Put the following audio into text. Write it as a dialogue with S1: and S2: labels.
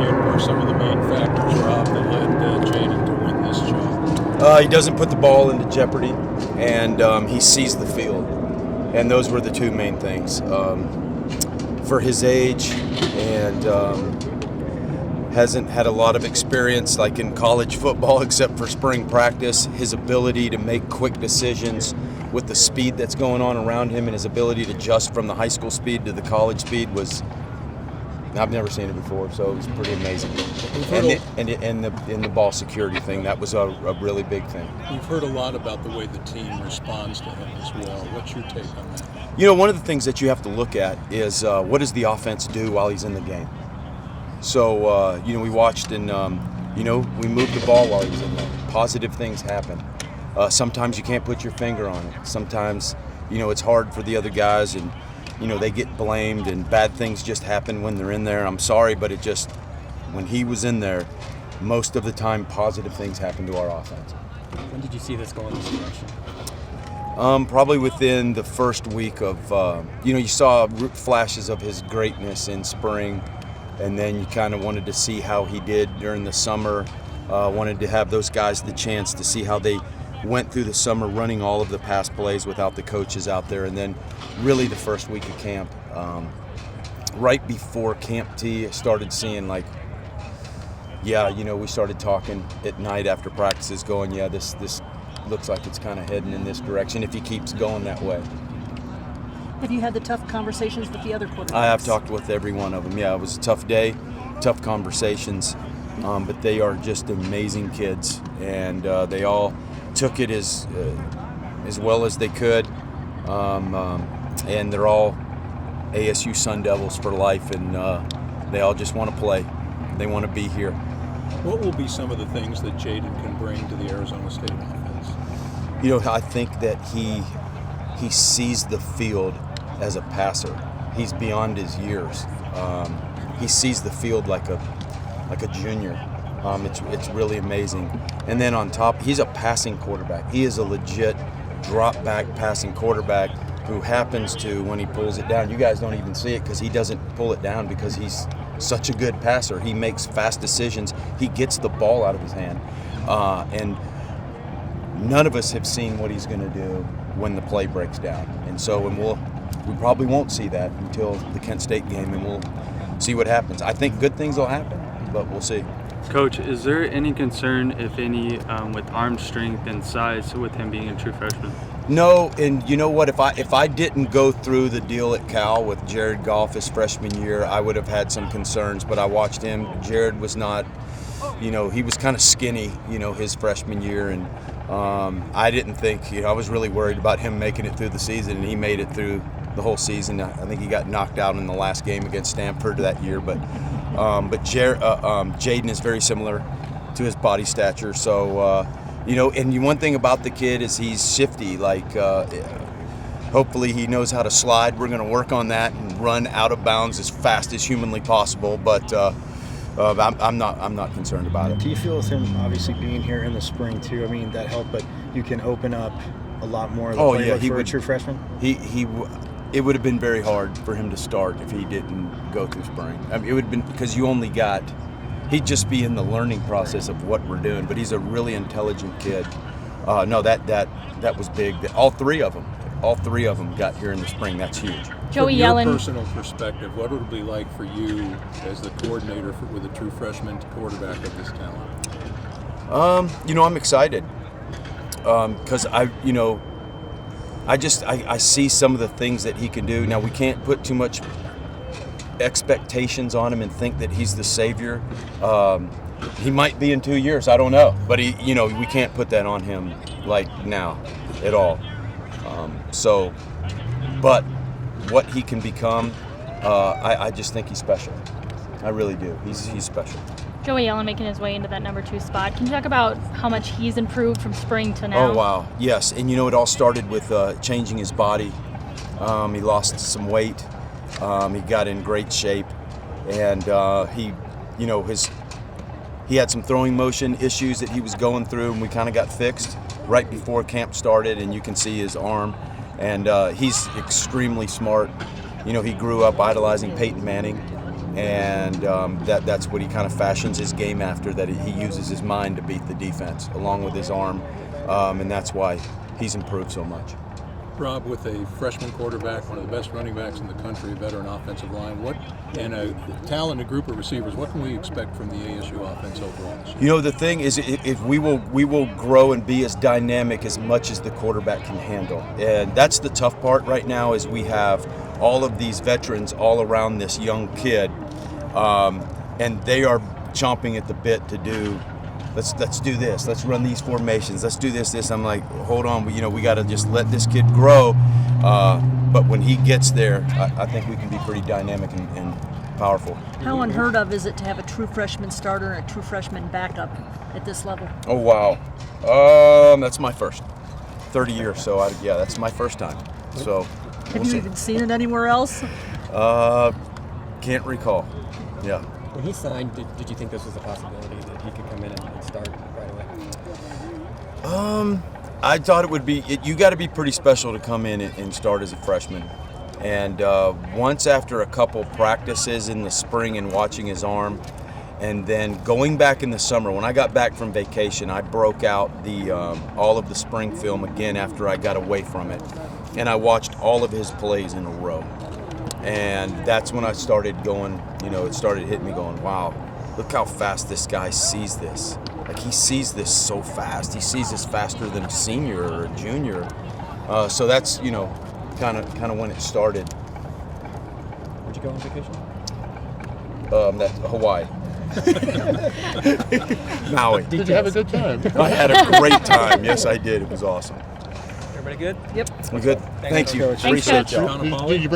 S1: opinion, were some of the main factors, Rob, that led Jayden to win this job?
S2: He doesn't put the ball into jeopardy, and he sees the field. And those were the two main things. For his age, and hasn't had a lot of experience like in college football except for spring practice, his ability to make quick decisions with the speed that's going on around him and his ability to adjust from the high school speed to the college speed was, I've never seen it before, so it was pretty amazing. And the ball security thing, that was a really big thing.
S1: We've heard a lot about the way the team responds to him as well. What's your take on that?
S2: You know, one of the things that you have to look at is what does the offense do while he's in the game? So, we watched and, we moved the ball while he was in there. Positive things happen. Sometimes you can't put your finger on it. Sometimes, it's hard for the other guys and, they get blamed and bad things just happen when they're in there. I'm sorry, but when he was in there, most of the time positive things happen to our offense.
S3: When did you see this going this direction?
S2: Probably within the first week of, you saw flashes of his greatness in spring, and then you kind of wanted to see how he did during the summer. Wanted to have those guys the chance to see how they went through the summer running all of the pass plays without the coaches out there. And then really the first week of camp, right before Camp T, I started seeing we started talking at night after practices going, this looks like it's kind of heading in this direction if he keeps going that way.
S4: Have you had the tough conversations with the other quarterbacks?
S2: I have talked with every one of them. Yeah, it was a tough day, tough conversations, but they are just amazing kids, and they all took it as well as they could, and they're all ASU Sun Devils for life, and they all just want to play. They want to be here.
S1: What will be some of the things that Jayden can bring to the Arizona State offense?
S2: I think that he sees the field as a passer. He's beyond his years. He sees the field like a junior. It's really amazing. And then on top, he's a passing quarterback. He is a legit drop-back passing quarterback who happens to, when he pulls it down, you guys don't even see it because he doesn't pull it down because he's such a good passer. He makes fast decisions. He gets the ball out of his hand. And none of us have seen what he's going to do when the play breaks down. And so we probably won't see that until the Kent State game, and we'll see what happens. I think good things will happen, but we'll see.
S5: Coach, is there any concern, if any, with arm strength and size with him being a true freshman?
S2: No, and you know what? If I didn't go through the deal at Cal with Jared Goff his freshman year, I would have had some concerns. But I watched him. Jared was not, he was kind of skinny, his freshman year, and I didn't think, I was really worried about him making it through the season, and he made it through the whole season. I think he got knocked out in the last game against Stanford that year, but Jayden is very similar to his body stature. So, and one thing about the kid is he's shifty. Hopefully he knows how to slide. We're going to work on that and run out of bounds as fast as humanly possible. But I'm not concerned about it.
S3: Do you feel with him obviously being here in the spring too? I mean, that helped, but you can open up a lot more of the playbook for a true freshman.
S2: It would have been very hard for him to start if he didn't go through spring. I mean, it would have been because he'd just be in the learning process of what we're doing. But he's a really intelligent kid. That was big. All three of them got here in the spring. That's huge.
S4: Joey
S1: From
S4: Yellin.
S1: your personal perspective, what would it be like for you as the coordinator with a true freshman quarterback of this talent?
S2: I'm excited because I see some of the things that he can do. Now, we can't put too much expectations on him and think that he's the savior. He might be in 2 years. I don't know. But we can't put that on him now at all. But what he can become, I just think he's special. I really do. He's special.
S6: Joey Yellin making his way into that number 2 spot. Can you talk about how much he's improved from spring to now?
S2: Oh, wow. Yes. And, it all started with changing his body. He lost some weight. He got in great shape. And he had some throwing motion issues that he was going through, and we kind of got fixed right before camp started, and you can see his arm. And he's extremely smart. He grew up idolizing Peyton Manning. And that's what he kind of fashions his game after, that he uses his mind to beat the defense along with his arm, and that's why he's improved so much.
S1: Rob, with a freshman quarterback, one of the best running backs in the country, a veteran offensive line, and a talented group of receivers, what can we expect from the ASU offense overall this year?
S2: You know, the thing is, if we will grow and be as dynamic as much as the quarterback can handle, and that's the tough part right now. Is we have all of these veterans all around this young kid, and they are chomping at the bit to do. Let's do this. Let's run these formations. Let's do this. I'm like, hold on. We got to just let this kid grow. But when he gets there, I think we can be pretty dynamic and powerful.
S4: How unheard of is it to have a true freshman starter and a true freshman backup at this level?
S2: Oh wow, that's my first 30 years. So yeah, that's my first time. So
S4: Have you even seen it anywhere else?
S2: Can't recall. Yeah.
S7: When he signed, did you think this was a possibility that he could come in and start right away?
S2: I thought it would be. You got to be pretty special to come in and start as a freshman. And once after a couple practices in the spring and watching his arm, and then going back in the summer, when I got back from vacation, I broke out all of the spring film again after I got away from it, and I watched all of his plays in a row. And that's when I started going, it started hitting me going, wow, look how fast this guy sees this. Like, he sees this so fast. He sees this faster than a senior or a junior. So that's, kind of when it started.
S7: Where'd you go on vacation?
S2: Hawaii. Maui.
S1: Did you have a good time?
S2: I had a great time. Yes, I did. It was awesome.
S7: Everybody good?
S4: Yep.
S2: We're good. Thank you.
S3: Coach.
S6: Thanks,
S2: Appreciate
S6: Coach.
S2: you.
S1: John and Polly?